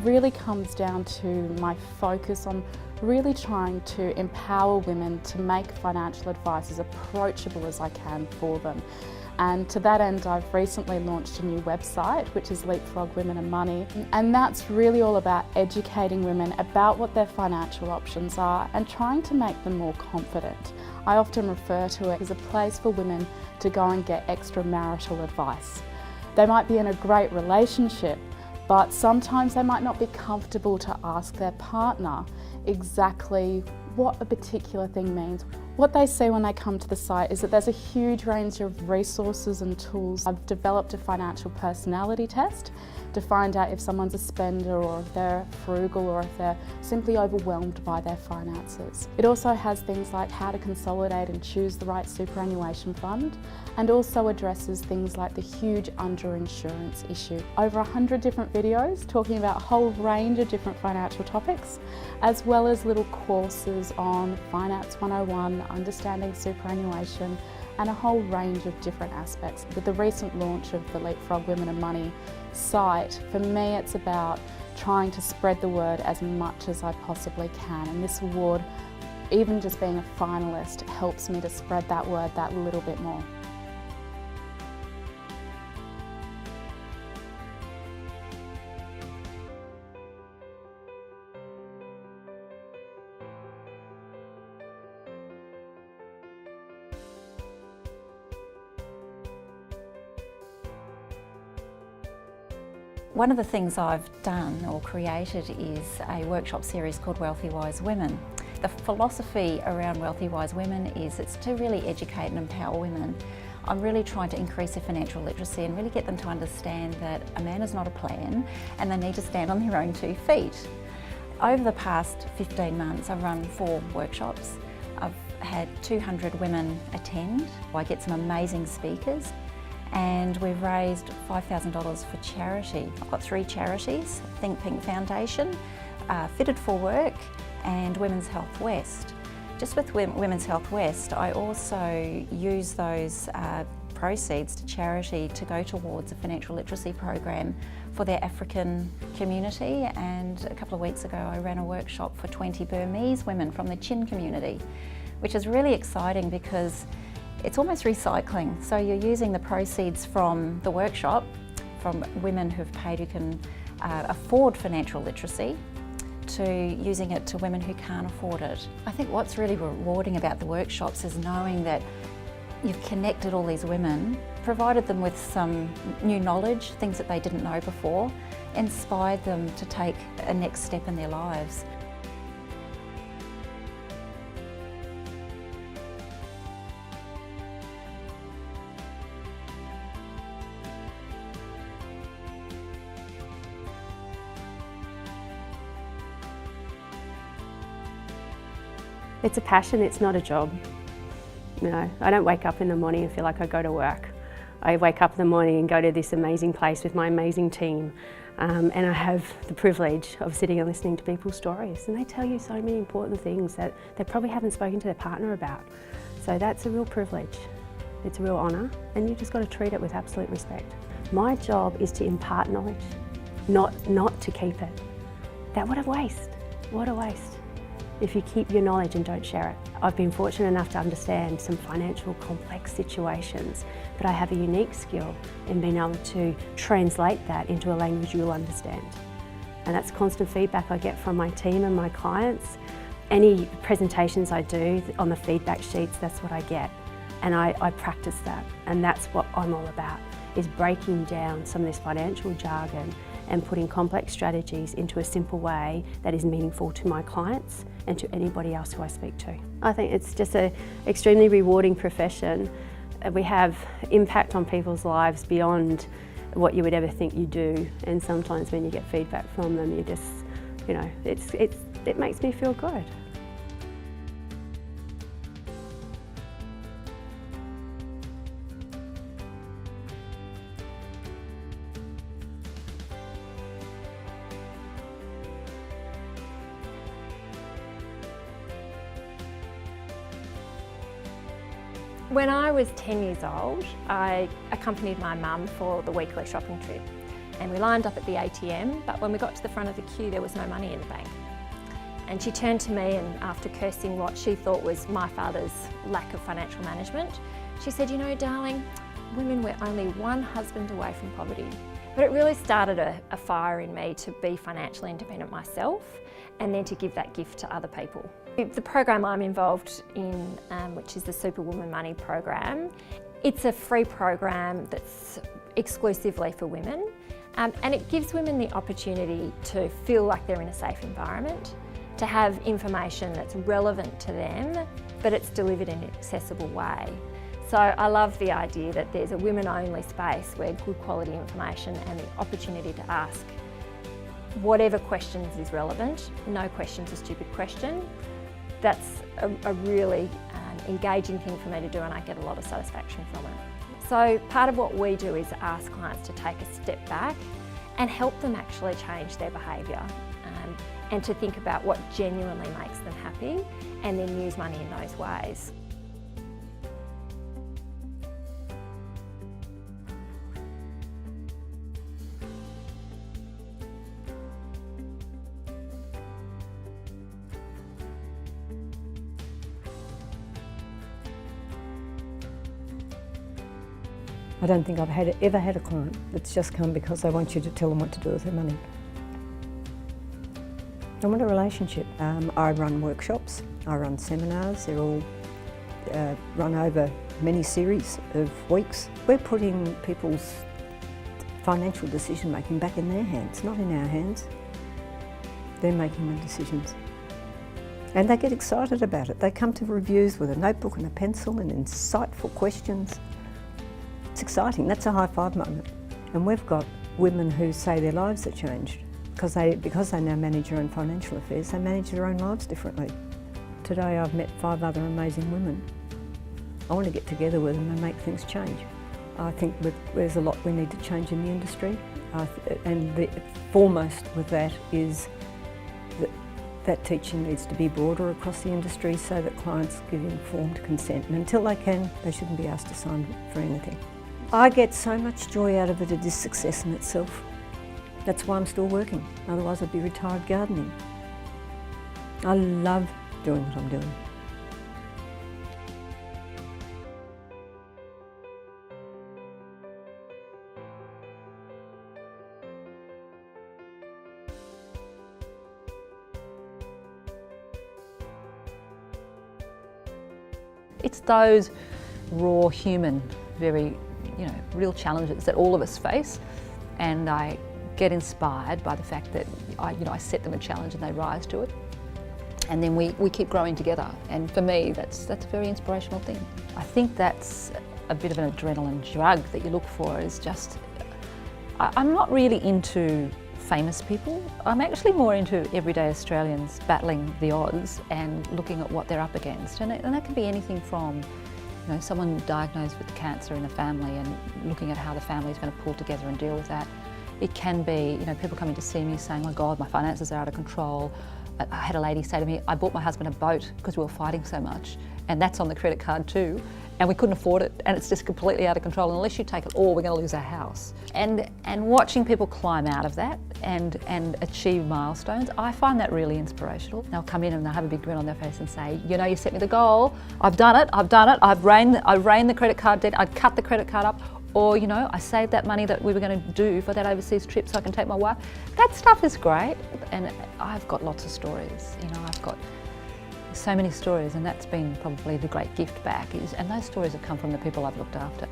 really comes down to my focus on really trying to empower women to make financial advice as approachable as I can for them. And to that end, I've recently launched a new website, which is Leapfrog Women and Money. And that's really all about educating women about what their financial options are and trying to make them more confident. I often refer to it as a place for women to go and get extramarital advice. They might be in a great relationship, but sometimes they might not be comfortable to ask their partner exactly what a particular thing means. What they see when they come to the site is that there's a huge range of resources and tools. I've developed a financial personality test to find out if someone's a spender or if they're frugal or if they're simply overwhelmed by their finances. It also has things like how to consolidate and choose the right superannuation fund, and also addresses things like the huge underinsurance issue. Over 100 different videos talking about a whole range of different financial topics, as well as little courses on Finance 101, understanding superannuation, and a whole range of different aspects. With the recent launch of the Leapfrog Women and Money site, for me it's about trying to spread the word as much as I possibly can, and this award, even just being a finalist, helps me to spread that word that little bit more. One of the things I've done or created is a workshop series called Wealthy Wise Women. The philosophy around Wealthy Wise Women is it's to really educate and empower women. I'm really trying to increase their financial literacy and really get them to understand that a man is not a plan and they need to stand on their own 2 feet. Over the past 15 months, I've run 4 workshops. I've had 200 women attend. I get some amazing speakers, and we've raised $5,000 for charity. I've got 3 charities: Think Pink Foundation, Fitted for Work, and Women's Health West. Just with Women's Health West, I also use those proceeds to charity to go towards a financial literacy program for their African community, and a couple of weeks ago I ran a workshop for 20 Burmese women from the Chin community, which is really exciting because it's almost recycling. So you're using the proceeds from the workshop, from women who've paid who can afford financial literacy, to using it to women who can't afford it. I think what's really rewarding about the workshops is knowing that you've connected all these women, provided them with some new knowledge, things that they didn't know before, inspired them to take a next step in their lives. It's a passion, it's not a job. You know, I don't wake up in the morning and feel like I go to work. I wake up in the morning and go to this amazing place with my amazing team, and I have the privilege of sitting and listening to people's stories, and they tell you so many important things that they probably haven't spoken to their partner about. So that's a real privilege. It's a real honour, and you just got to treat it with absolute respect. My job is to impart knowledge, not to keep it. What a waste, what a waste. If you keep your knowledge and don't share it. I've been fortunate enough to understand some financial complex situations, but I have a unique skill in being able to translate that into a language you'll understand. And that's constant feedback I get from my team and my clients. Any presentations I do on the feedback sheets, that's what I get. And I practice that, and that's what I'm all about, is breaking down some of this financial jargon and putting complex strategies into a simple way that is meaningful to my clients and to anybody else who I speak to. I think it's just an extremely rewarding profession. We have impact on people's lives beyond what you would ever think you do, and sometimes when you get feedback from them, you just, you know, it makes me feel good. When I was 10 years old, I accompanied my mum for the weekly shopping trip. and we lined up at the ATM, but when we got to the front of the queue there was no money in the bank. And she turned to me, and after cursing what she thought was my father's lack of financial management, she said, "You know, darling, women, we're only one husband away from poverty." But it really started a fire in me to be financially independent myself and then to give that gift to other people. The program I'm involved in, which is the Superwoman Money program, it's a free program that's exclusively for women, and it gives women the opportunity to feel like they're in a safe environment, to have information that's relevant to them, but it's delivered in an accessible way. So I love the idea that there's a women-only space where good quality information and the opportunity to ask whatever questions is relevant. No question's a stupid question. That's a really engaging thing for me to do, and I get a lot of satisfaction from it. So part of what we do is ask clients to take a step back and help them actually change their behaviour, and to think about what genuinely makes them happy, and then use money in those ways. I don't think I've ever had a client that's just come because they want you to tell them what to do with their money. I want a relationship. I run workshops, I run seminars, they're all run over many series of weeks. We're putting people's financial decision making back in their hands, not in our hands. They're making the decisions. And they get excited about it. They come to reviews with a notebook and a pencil and insightful questions. It's exciting, that's a high five moment. And we've got women who say their lives have changed because they now manage their own financial affairs, they manage their own lives differently. Today I've met 5 other amazing women. I want to get together with them and make things change. I think there's a lot we need to change in the industry, and the foremost with that is that teaching needs to be broader across the industry so that clients give informed consent, and until they can, they shouldn't be asked to sign for anything. I get so much joy out of it, it is success in itself. That's why I'm still working, otherwise I'd be retired gardening. I love doing what I'm doing. It's those raw, human, very, real challenges that all of us face, and I get inspired by the fact that I set them a challenge and they rise to it, and then we keep growing together. And for me, that's a very inspirational thing. I think that's a bit of an adrenaline drug that you look for. Is just, I'm not really into famous people. I'm actually more into everyday Australians battling the odds and looking at what they're up against. And that can be anything from someone diagnosed with cancer in a family and looking at how the family's going to pull together and deal with that. It can be people coming to see me saying, "My God, my finances are out of control." I had a lady say to me, "I bought my husband a boat because we were fighting so much, and that's on the credit card too, and we couldn't afford it, and it's just completely out of control. And unless you take it all, we're going to lose our house." And watching people climb out of that and achieve milestones, I find that really inspirational. They'll come in and they'll have a big grin on their face and say, "You set me the goal. I've done it. I've reined the credit card debt. I've cut the credit card up." Or, I saved that money that we were going to do for that overseas trip so I can take my wife. That stuff is great, and I've got lots of stories. I've got so many stories, and that's been probably the great gift back. And those stories have come from the people I've looked after.